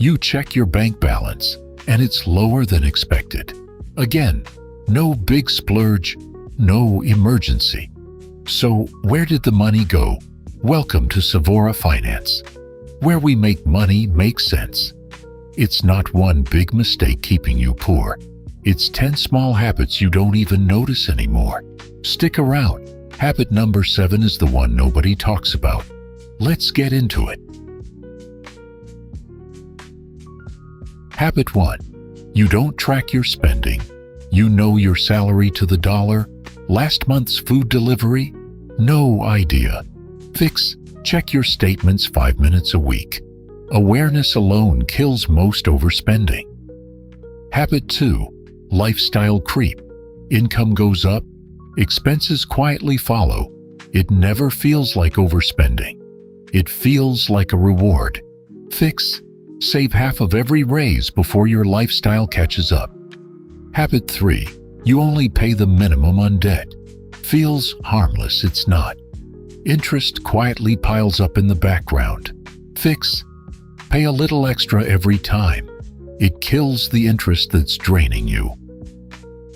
You check your bank balance, and it's lower than expected. Again, no big splurge, no emergency. So where did the money go? Welcome to Savora Finance, where we make money make sense. It's not one big mistake keeping you poor. It's 10 small habits you don't even notice anymore. Stick around. Habit number 7 is the one nobody talks about. Let's get into it. Habit 1. You don't track your spending. You know your salary to the dollar. Last month's food delivery? No idea. Fix. Check your statements 5 minutes a week. Awareness alone kills most overspending. Habit 2. Lifestyle creep. Income goes up. Expenses quietly follow. It never feels like overspending. It feels like a reward. Fix. Save half of every raise before your lifestyle catches up. Habit 3. You only pay the minimum on debt. Feels harmless, it's not. Interest quietly piles up in the background. Fix. Pay a little extra every time. It kills the interest that's draining you.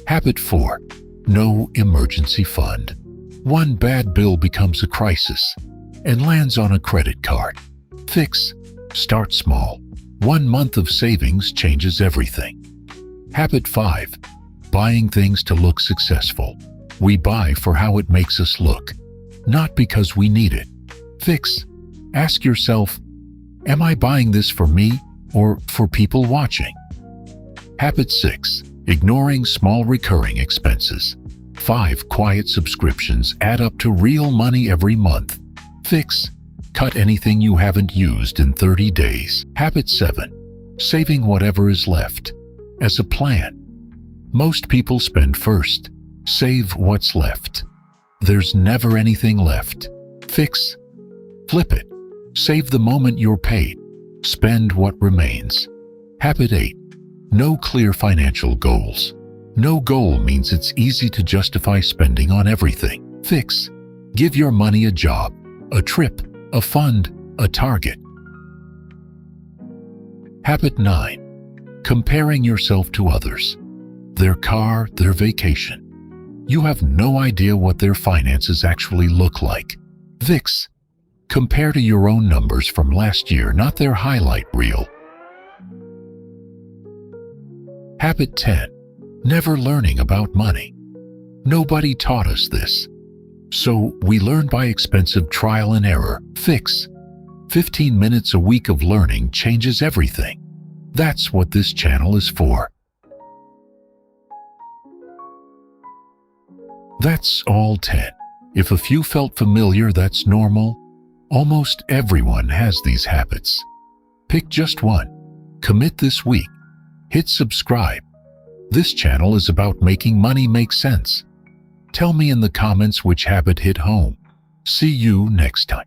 Habit 4. No emergency fund. One bad bill becomes a crisis and lands on a credit card. Fix. Start small. 1 month of savings changes everything. Habit 5. Buying things to look successful. We buy for how it makes us look, not because we need it. Fix. Ask yourself, am I buying this for me or for people watching? Habit 6. Ignoring small recurring expenses. 5 quiet subscriptions add up to real money every month. Fix. Cut anything you haven't used in 30 days. Habit 7. Saving whatever is left. As a plan. Most people spend first. Save what's left. There's never anything left. Fix. Flip it. Save the moment you're paid. Spend what remains. Habit 8. No clear financial goals. No goal means it's easy to justify spending on everything. Fix. Give your money a job, a trip, a fund, a target. Habit 9. Comparing yourself to others. Their car, their vacation. You have no idea what their finances actually look like. Fix. Compare to your own numbers from last year, not their highlight reel. Habit 10. Never learning about money. Nobody taught us this. So we learn by expensive trial and error. Fix. 15 minutes a week of learning changes everything. That's what this channel is for. That's all 10. If a few felt familiar, that's normal. Almost everyone has these habits. Pick just one. Commit this week. Hit subscribe. This channel is about making money make sense. Tell me in the comments which habit hit home. See you next time.